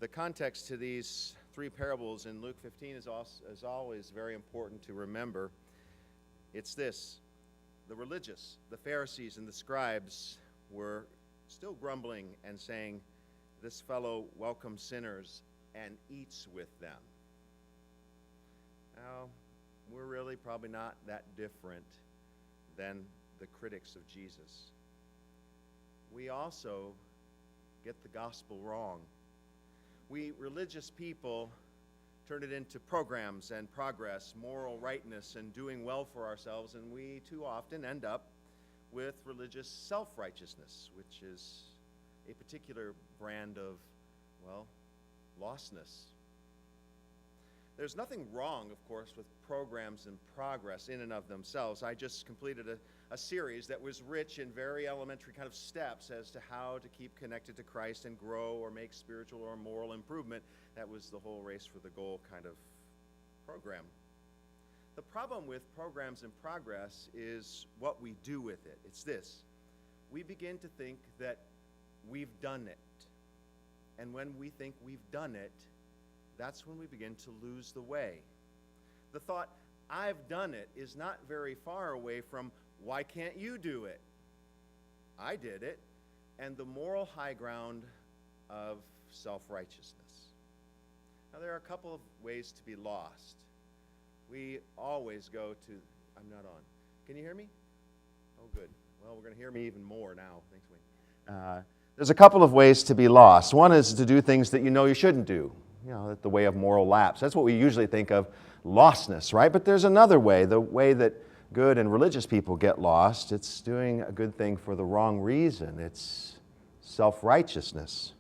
The context to these three parables in Luke 15 is always very important to remember. It's this: the religious, the Pharisees, and the scribes were still grumbling and saying, "This fellow welcomes sinners and eats with them." Now, we're really probably not that different than the critics of Jesus. We also get the gospel wrong. We religious people turn it into programs and progress, moral rightness, and doing well for ourselves, and we too often end up with religious self-righteousness, which is a particular brand of, well, lostness. There's nothing wrong, of course, with programs and progress in and of themselves. I just completed a series that was rich in very elementary kind of steps as to how to keep connected to Christ and grow or make spiritual or moral improvement. That was the whole race for the goal kind of program. The problem with programs and progress is what we do with it. It's this: we begin to think that we've done it. And when we think we've done it, that's when we begin to lose the way. The thought, "I've done it," is not very far away from, "Why can't you do it?" I did it. And the moral high ground of self-righteousness. Now, there are a couple of ways to be lost. We always go to, I'm not on. Can you hear me? Oh, good. Well, we're going to hear me even more now. Thanks, Wayne. There's a couple of ways to be lost. One is to do things that you know you shouldn't do. You know, the way of moral lapse. That's what we usually think of lostness, right? But there's another way, the way that good and religious people get lost. It's doing a good thing for the wrong reason. It's self-righteousness.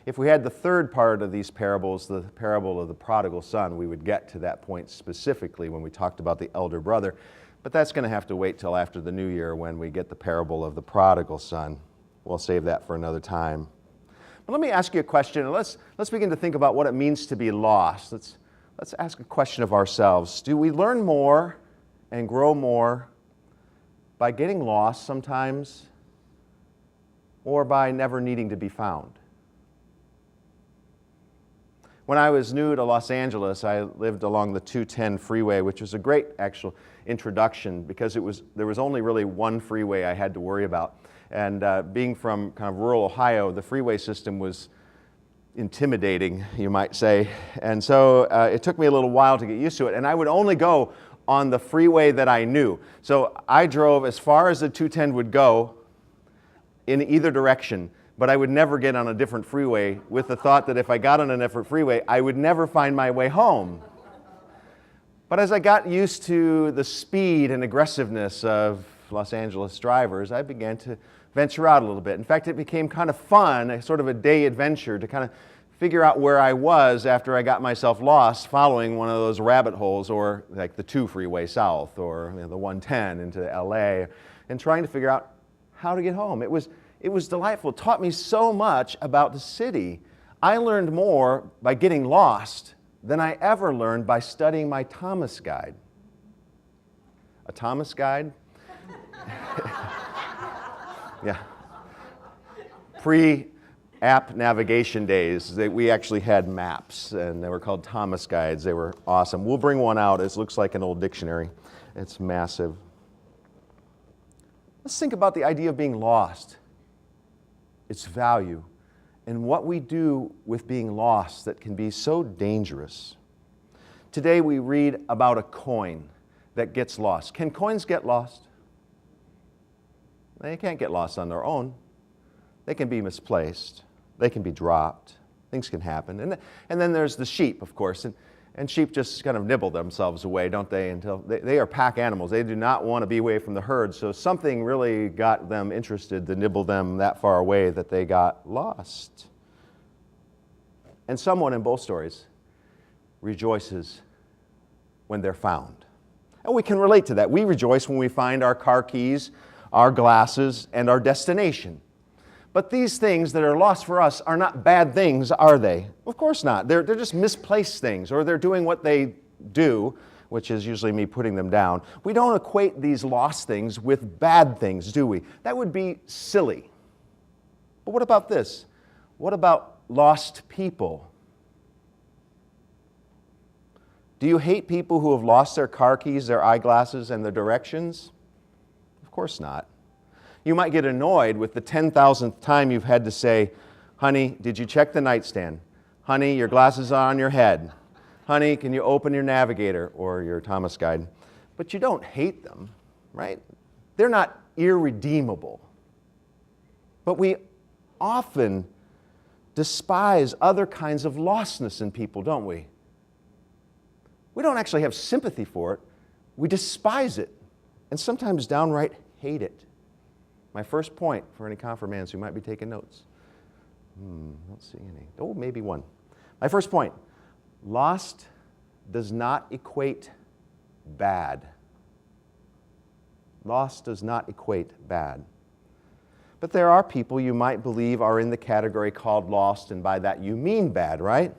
If we had the third part of these parables, the parable of the prodigal son, we would get to that point specifically when we talked about the elder brother. But that's going to have to wait till after the new year when we get the parable of the prodigal son. We'll save that for another time. But let me ask you a question, and let's begin to think about what it means to be lost. Let's ask a question of ourselves. Do we learn more and grow more by getting lost sometimes, or by never needing to be found? When I was new to Los Angeles, I lived along the 210 freeway, which was a great actual introduction because there was only really one freeway I had to worry about. And being from kind of rural Ohio, the freeway system was intimidating, you might say. And so it took me a little while to get used to it. And I would only go on the freeway that I knew. So I drove as far as the 210 would go in either direction. But I would never get on a different freeway with the thought that if I got on a different freeway, I would never find my way home. But as I got used to the speed and aggressiveness of Los Angeles drivers, I began to venture out a little bit. In fact, it became kind of fun, a sort of a day adventure to kind of figure out where I was after I got myself lost following one of those rabbit holes, or like the 2 freeway south, or the 110 into LA, and trying to figure out how to get home. It was delightful. It taught me so much about the city. I learned more by getting lost than I ever learned by studying my Thomas guide. A Thomas guide? Yeah. Pre-app navigation days, we actually had maps, and they were called Thomas guides. They were awesome. We'll bring one out. It looks like an old dictionary. It's massive. Let's think about the idea of being lost, its value, and what we do with being lost that can be so dangerous. Today we read about a coin that gets lost. Can coins get lost? They can't get lost on their own. They can be misplaced. They can be dropped. Things can happen. And then there's the sheep, of course. And sheep just kind of nibble themselves away, don't they? Until they are pack animals. They do not want to be away from the herd. So something really got them interested to nibble them that far away that they got lost. And someone in both stories rejoices when they're found. And we can relate to that. We rejoice when we find our car keys, our glasses, and our destination. But these things that are lost for us are not bad things, are they? Of course not. They're just misplaced things, or they're doing what they do, which is usually me putting them down. We don't equate these lost things with bad things, do we? That would be silly. But what about this? What about lost people? Do you hate people who have lost their car keys, their eyeglasses, and their directions? Of course not. You might get annoyed with the 10,000th time you've had to say, honey, did you check the nightstand? Honey, your glasses are on your head. Honey, can you open your navigator or your Thomas guide? But you don't hate them, right? They're not irredeemable. But we often despise other kinds of lostness in people, don't we? We don't actually have sympathy for it. We despise it, and sometimes downright hate it. My first point for any confirmands who might be taking notes. Don't see any. Oh, maybe one. My first point, lost does not equate bad. Lost does not equate bad. But there are people you might believe are in the category called lost, and by that you mean bad, right?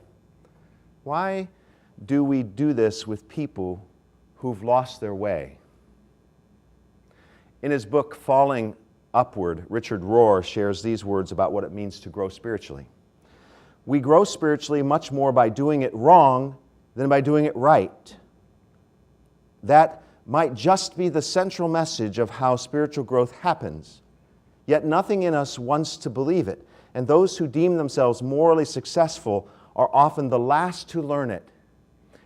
Why do we do this with people who've lost their way? In his book, Falling Upward, Richard Rohr shares these words about what it means to grow spiritually. We grow spiritually much more by doing it wrong than by doing it right. That might just be the central message of how spiritual growth happens. Yet nothing in us wants to believe it, and those who deem themselves morally successful are often the last to learn it.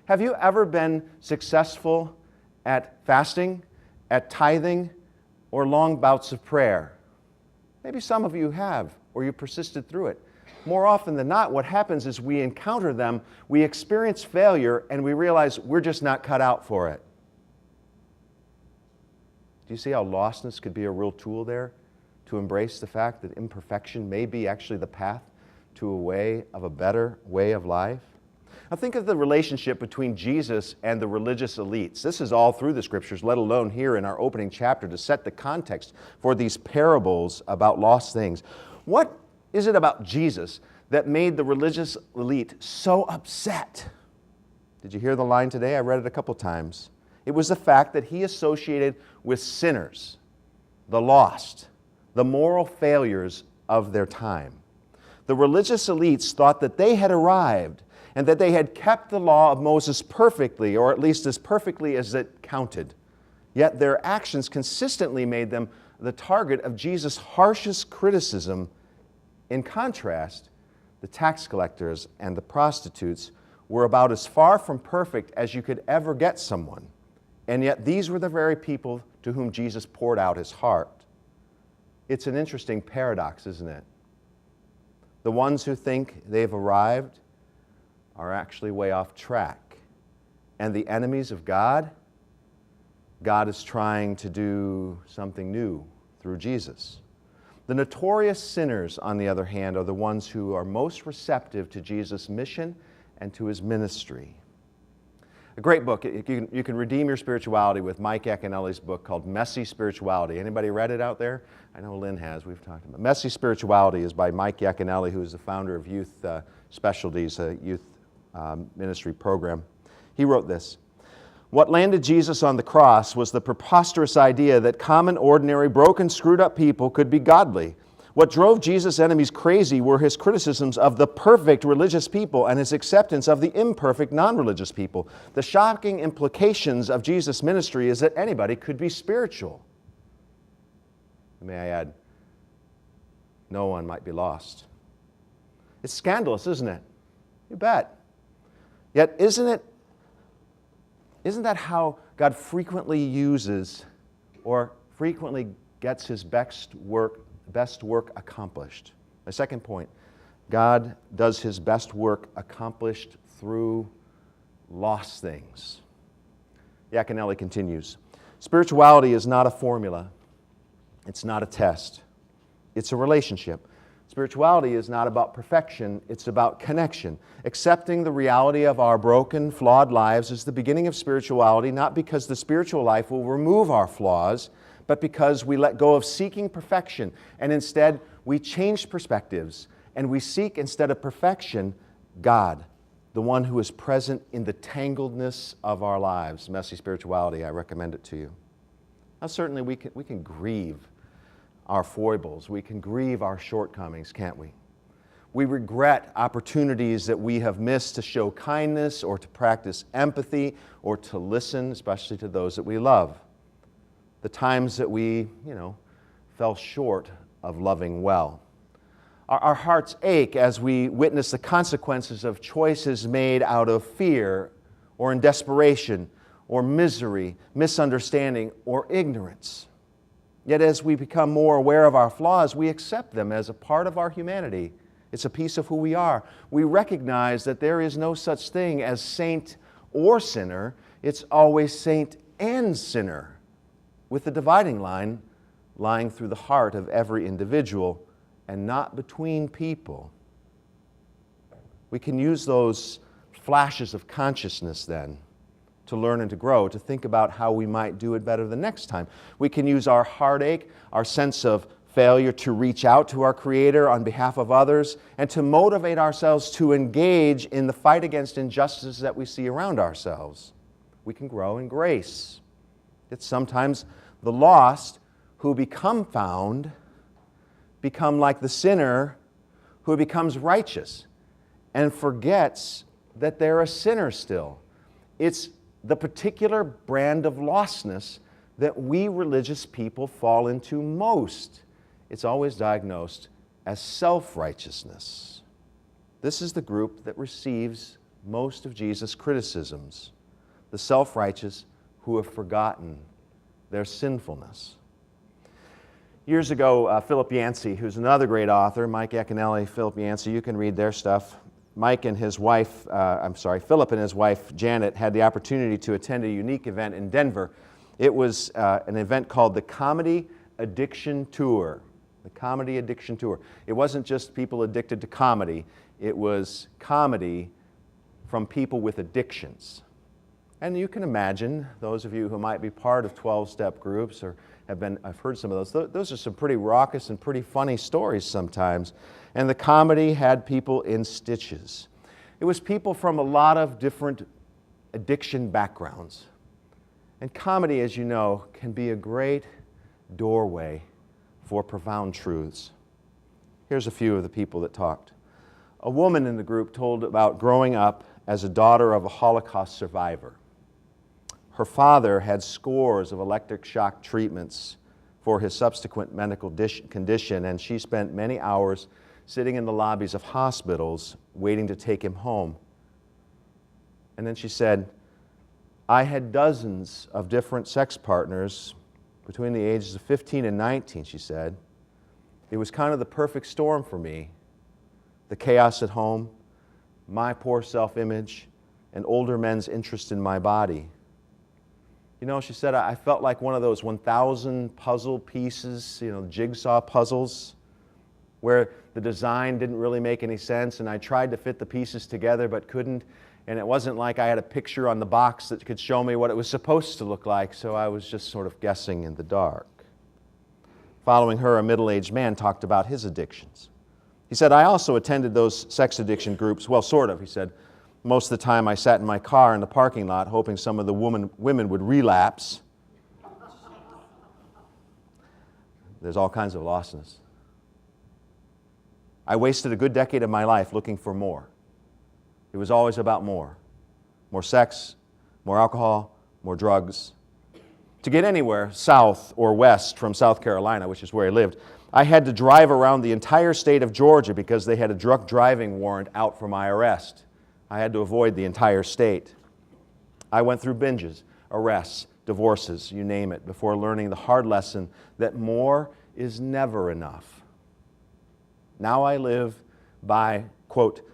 Have you ever been successful at fasting, at tithing, or long bouts of prayer? Maybe some of you have, or you persisted through it. More often than not, what happens is we encounter them, we experience failure, and we realize we're just not cut out for it. Do you see how lostness could be a real tool there to embrace the fact that imperfection may be actually the path to a better way of life? Now think of the relationship between Jesus and the religious elites. This is all through the Scriptures, let alone here in our opening chapter, to set the context for these parables about lost things. What is it about Jesus that made the religious elite so upset? Did you hear the line today? I read it a couple times. It was the fact that he associated with sinners, the lost, the moral failures of their time. The religious elites thought that they had arrived and that they had kept the law of Moses perfectly, or at least as perfectly as it counted. Yet their actions consistently made them the target of Jesus' harshest criticism. In contrast, the tax collectors and the prostitutes were about as far from perfect as you could ever get someone. And yet these were the very people to whom Jesus poured out his heart. It's an interesting paradox, isn't it? The ones who think they've arrived are actually way off track. And the enemies of God, God is trying to do something new through Jesus. The notorious sinners, on the other hand, are the ones who are most receptive to Jesus' mission and to his ministry. A great book. You can redeem your spirituality with Mike Yaconelli's book called Messy Spirituality. Anybody read it out there? I know Lynn has. We've talked about it. Messy Spirituality is by Mike Yaconelli, who is the founder of Youth Specialties, a youth ministry program. He wrote this: "What landed Jesus on the cross was the preposterous idea that common, ordinary, broken, screwed up people could be godly. What drove Jesus' enemies crazy were his criticisms of the perfect religious people and his acceptance of the imperfect non-religious people. The shocking implications of Jesus' ministry is that anybody could be spiritual." May I add, no one might be lost. It's scandalous, isn't it? You bet. Yet isn't that how God frequently uses or frequently gets his best work accomplished? My second point, God does his best work accomplished through lost things. Yaconelli continues, "Spirituality is not a formula. It's not a test. It's a relationship. Spirituality is not about perfection, it's about connection. Accepting the reality of our broken, flawed lives is the beginning of spirituality, not because the spiritual life will remove our flaws, but because we let go of seeking perfection, and instead we change perspectives, and we seek, instead of perfection, God, the one who is present in the tangledness of our lives." Messy Spirituality, I recommend it to you. Now certainly we can grieve our foibles, we can grieve our shortcomings, can't we? We regret opportunities that we have missed to show kindness or to practice empathy or to listen, especially to those that we love. The times that we, fell short of loving well. Our hearts ache as we witness the consequences of choices made out of fear or in desperation or misery, misunderstanding, or ignorance. Yet as we become more aware of our flaws, we accept them as a part of our humanity. It's a piece of who we are. We recognize that there is no such thing as saint or sinner. It's always saint and sinner, with the dividing line lying through the heart of every individual and not between people. We can use those flashes of consciousness then to learn and to grow, to think about how we might do it better the next time. We can use our heartache, our sense of failure to reach out to our Creator on behalf of others and to motivate ourselves to engage in the fight against injustices that we see around ourselves. We can grow in grace. It's sometimes the lost who become found become like the sinner who becomes righteous and forgets that they're a sinner still. It's the particular brand of lostness that we religious people fall into most. It's always diagnosed as self-righteousness. This is the group that receives most of Jesus' criticisms, the self-righteous who have forgotten their sinfulness. Years ago, Philip Yancey, who's another great author, Mike Yaconelli, Philip Yancey, you can read their stuff. Philip and his wife, Janet, had the opportunity to attend a unique event in Denver. It was an event called the Comedy Addiction Tour. The Comedy Addiction Tour. It wasn't just people addicted to comedy. It was comedy from people with addictions. And you can imagine, those of you who might be part of 12-step groups or I've heard some of those. Those are some pretty raucous and pretty funny stories sometimes. And the comedy had people in stitches. It was people from a lot of different addiction backgrounds. And comedy, as you know, can be a great doorway for profound truths. Here's a few of the people that talked. A woman in the group told about growing up as a daughter of a Holocaust survivor. Her father had scores of electric shock treatments for his subsequent medical condition, and she spent many hours sitting in the lobbies of hospitals waiting to take him home. And then she said, I had dozens of different sex partners between the ages of 15 and 19, she said. It was kind of the perfect storm for me. The chaos at home, my poor self-image, and older men's interest in my body. You know, she said, I felt like one of those 1,000 puzzle pieces, jigsaw puzzles, where the design didn't really make any sense, and I tried to fit the pieces together but couldn't, and it wasn't like I had a picture on the box that could show me what it was supposed to look like, so I was just sort of guessing in the dark. Following her, a middle-aged man talked about his addictions. He said, I also attended those sex addiction groups, well, sort of, he said. Most of the time I sat in my car in the parking lot hoping some of the women would relapse. There's all kinds of lostness. I wasted a good decade of my life looking for more. It was always about more. More sex, more alcohol, more drugs. To get anywhere south or west from South Carolina, which is where I lived, I had to drive around the entire state of Georgia because they had a drunk driving warrant out for my arrest. I had to avoid the entire state. I went through binges, arrests, divorces, you name it, before learning the hard lesson that more is never enough. Now I live by, quote,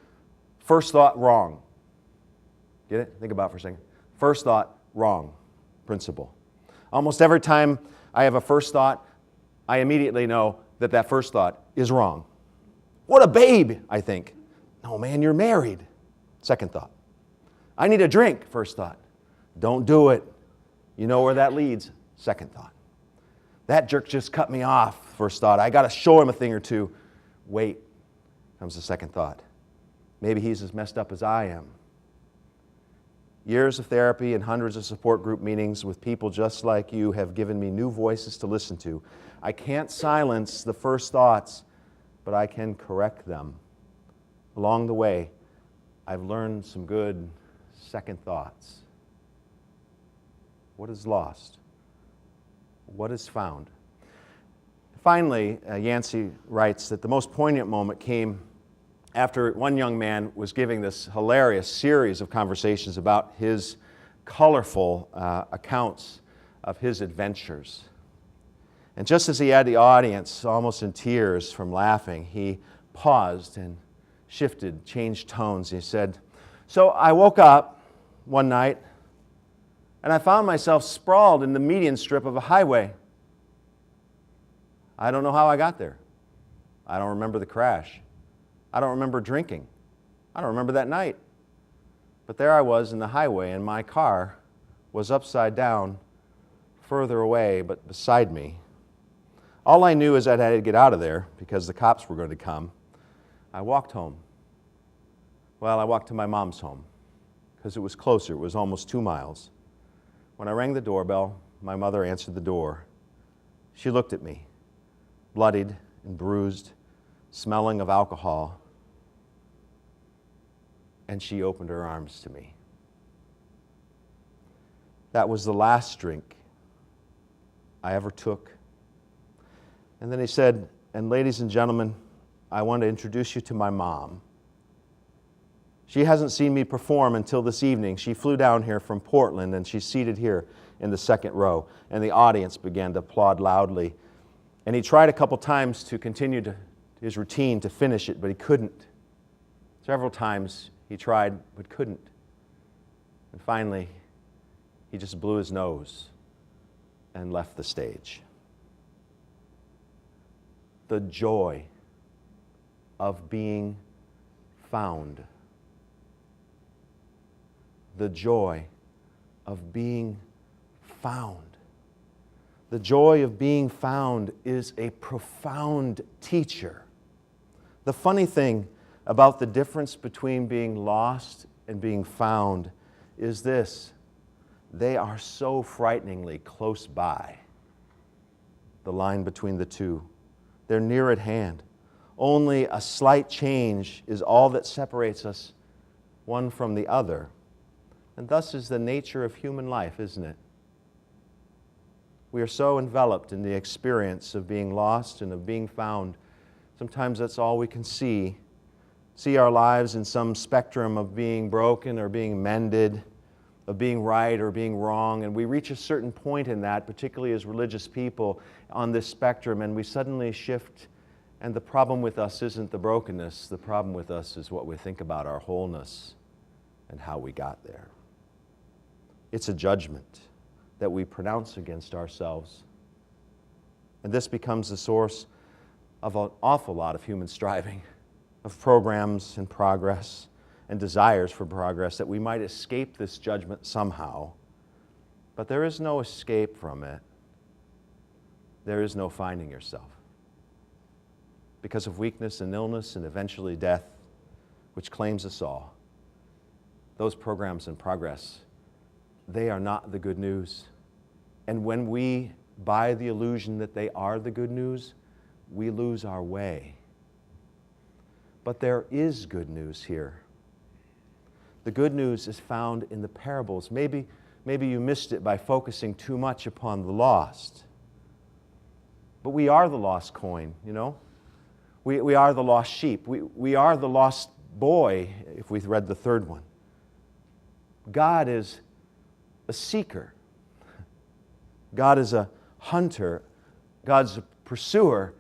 first thought wrong. Get it? Think about it for a second. First thought wrong principle. Almost every time I have a first thought, I immediately know that that first thought is wrong. What a babe, I think. No, man, you're married. Second thought. I need a drink, first thought. Don't do it. You know where that leads. Second thought. That jerk just cut me off, first thought. I got to show him a thing or two. Wait, comes the second thought. Maybe he's as messed up as I am. Years of therapy and hundreds of support group meetings with people just like you have given me new voices to listen to. I can't silence the first thoughts, but I can correct them. along the way, I've learned some good second thoughts. What is lost? What is found? Finally, Yancey writes that the most poignant moment came after one young man was giving this hilarious series of conversations about his colorful accounts of his adventures. And just as he had the audience almost in tears from laughing, he paused and shifted, changed tones. He said, "So I woke up one night and I found myself sprawled in the median strip of a highway. I don't know how I got there. I don't remember the crash. I don't remember drinking. I don't remember that night. But there I was in the highway, and my car was upside down, further away, but beside me. All I knew is that I had to get out of there because the cops were going to come. I walked home. Well, I walked to my mom's home because it was closer. It was almost 2 miles. When I rang the doorbell, my mother answered the door. She looked at me, bloodied and bruised, smelling of alcohol, and she opened her arms to me. That was the last drink I ever took. And then he said, and ladies and gentlemen, I want to introduce you to my mom. She hasn't seen me perform until this evening. She flew down here from Portland, and she's seated here in the second row. And the audience began to applaud loudly. And he tried a couple times to continue his routine to finish it, but he couldn't. Several times he tried, but couldn't. And finally, he just blew his nose and left the stage. The joy of being found. The joy of being found. The joy of being found is a profound teacher. The funny thing about the difference between being lost and being found is this: they are so frighteningly close by. The line between the two. They're near at hand. Only a slight change is all that separates us one from the other. And thus is the nature of human life, isn't it? We are so enveloped in the experience of being lost and of being found. Sometimes that's all we can see. See our lives in some spectrum of being broken or being mended, of being right or being wrong. And we reach a certain point in that, particularly as religious people on this spectrum, and we suddenly shift. And the problem with us isn't the brokenness. The problem with us is what we think about our wholeness and how we got there. It's a judgment that we pronounce against ourselves. And this becomes the source of an awful lot of human striving, of programs and progress and desires for progress, that we might escape this judgment somehow. But there is no escape from it. There is no finding yourself. Because of weakness and illness and eventually death, which claims us all, those programs and progress, they are not the good news. And when we buy the illusion that they are the good news, we lose our way. But there is good news here. The good news is found in the parables. Maybe you missed it by focusing too much upon the lost. But we are the lost coin, you know? We are the lost sheep. We are the lost boy, if we've read the third one. God is a seeker. God is a hunter. God's a pursuer.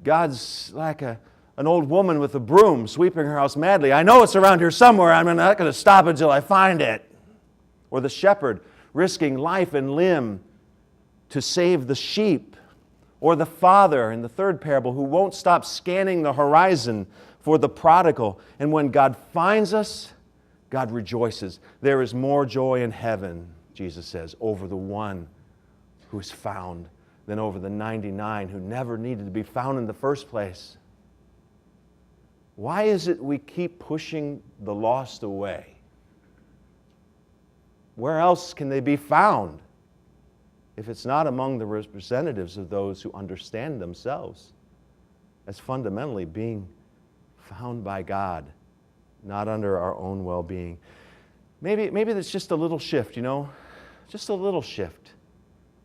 God's like an old woman with a broom sweeping her house madly. I know it's around here somewhere. I'm not going to stop until I find it. Or the shepherd risking life and limb to save the sheep. Or the father in the third parable who won't stop scanning the horizon for the prodigal. And when God finds us, God rejoices. There is more joy in heaven, Jesus says, over the one who is found than over the 99 who never needed to be found in the first place. Why is it we keep pushing the lost away? Where else can they be found if it's not among the representatives of those who understand themselves as fundamentally being found by God not under our own well-being. Maybe that's just a little shift, just a little shift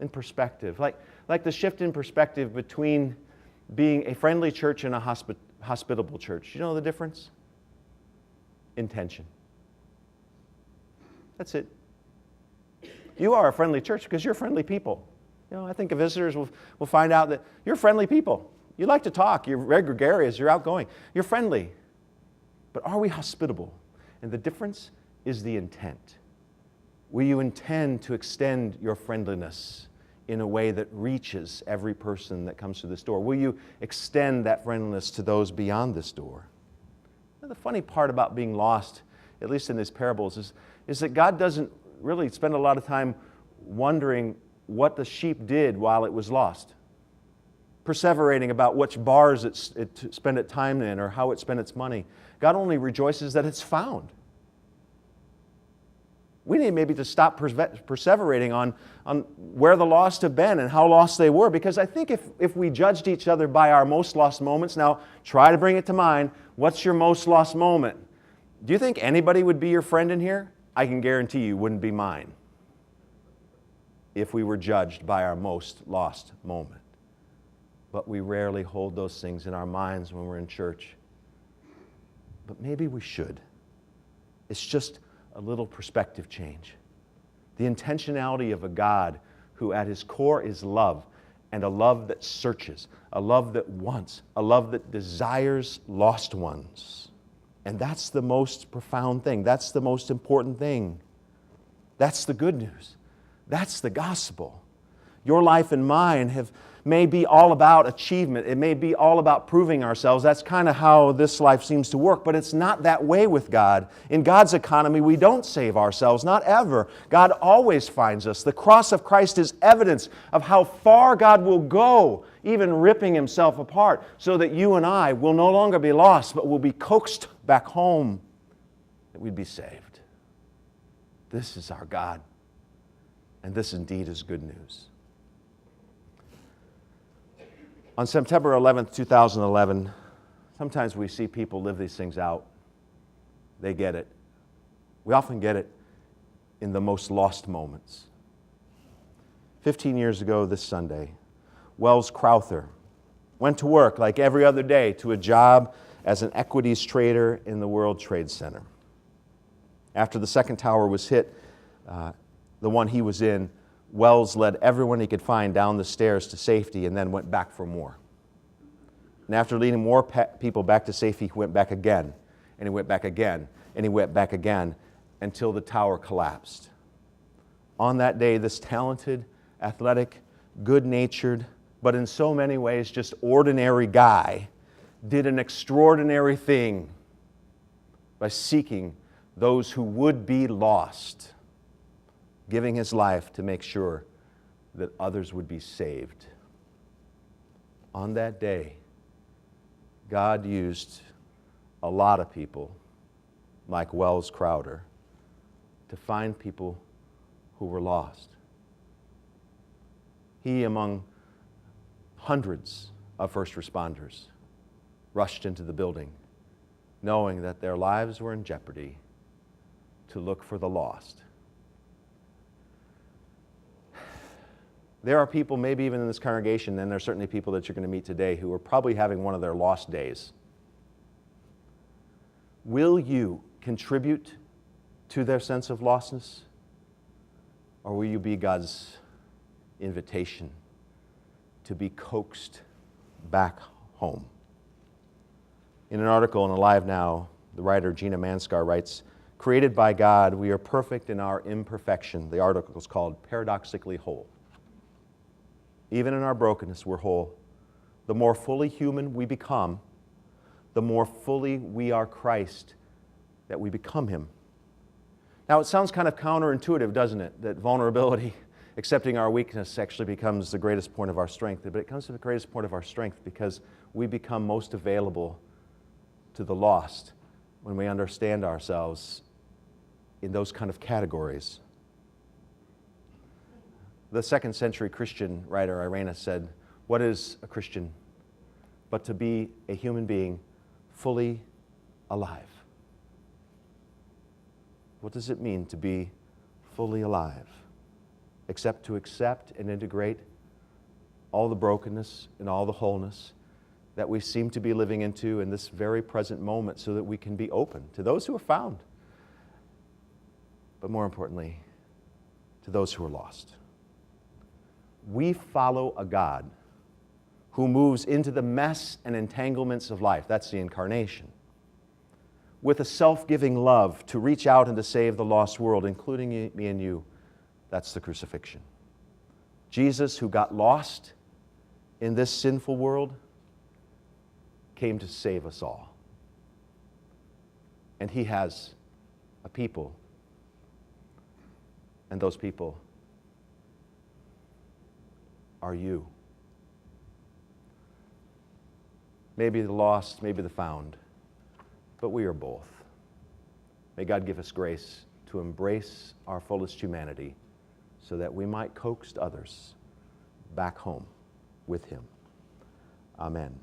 in perspective, like the shift in perspective between being a friendly church and a hospitable church. You know the difference? Intention. That's it. You are a friendly church because you're friendly people. I think visitors will find out that you're friendly people. You like to talk. You're very gregarious. You're outgoing. You're friendly. But are we hospitable? And the difference is the intent. Will you intend to extend your friendliness in a way that reaches every person that comes to this door? Will you extend that friendliness to those beyond this door? The funny part about being lost, at least in these parables, is that God doesn't really spend a lot of time wondering what the sheep did while it was lost, perseverating about which bars it spent its time in or how it spent its money. God only rejoices that it's found. We need maybe to stop perseverating on where the lost have been and how lost they were, because I think if we judged each other by our most lost moments, now try to bring it to mind, what's your most lost moment? Do you think anybody would be your friend in here? I can guarantee you wouldn't be mine if we were judged by our most lost moment. But we rarely hold those things in our minds when we're in church. But maybe we should. It's just a little perspective change. The intentionality of a God who at his core is love, and a love that searches, a love that wants, a love that desires lost ones. And that's the most profound thing. That's the most important thing. That's the good news. That's the gospel. Your life and mine may be all about achievement. It may be all about proving ourselves. That's kind of how this life seems to work, but it's not that way with God. In God's economy, we don't save ourselves, not ever. God always finds us. The cross of Christ is evidence of how far God will go, even ripping himself apart, so that you and I will no longer be lost, but will be coaxed back home, that we'd be saved. This is our God, and this indeed is good news. On September 11th, 2011, sometimes we see people live these things out. They get it. We often get it in the most lost moments. 15 years ago this Sunday, Wells Crowther went to work like every other day to a job as an equities trader in the World Trade Center. After the second tower was hit, the one he was in, Wells led everyone he could find down the stairs to safety and then went back for more. And after leading more people back to safety, he went back again, and he went back again, and he went back again until the tower collapsed. On that day, this talented, athletic, good-natured, but in so many ways just ordinary guy did an extraordinary thing by seeking those who would be lost, giving his life to make sure that others would be saved. On that day, God used a lot of people like Wells Crowther to find people who were lost. He, among hundreds of first responders, rushed into the building, knowing that their lives were in jeopardy, to look for the lost. There are people, maybe even in this congregation, and there's certainly people that you're going to meet today who are probably having one of their lost days. Will you contribute to their sense of lostness? Or will you be God's invitation to be coaxed back home? In an article in Alive Now, the writer Gina Manskar writes, "Created by God, we are perfect in our imperfection." The article is called "Paradoxically Whole." Even in our brokenness, we're whole. The more fully human we become, the more fully we are Christ, that we become Him. Now, it sounds kind of counterintuitive, doesn't it? That vulnerability, accepting our weakness, actually becomes the greatest point of our strength. But it comes to the greatest point of our strength because we become most available to the lost when we understand ourselves in those kind of categories. The second century Christian writer Irenaeus said, "What is a Christian but to be a human being fully alive?" What does it mean to be fully alive? Except to accept and integrate all the brokenness and all the wholeness that we seem to be living into in this very present moment so that we can be open to those who are found, but more importantly, to those who are lost. We follow a God who moves into the mess and entanglements of life. That's the incarnation. With a self-giving love to reach out and to save the lost world, including me and you. That's the crucifixion. Jesus, who got lost in this sinful world, came to save us all. And He has a people. And those people are you. Maybe the lost, maybe the found, but we are both. May God give us grace to embrace our fullest humanity so that we might coax others back home with Him. Amen.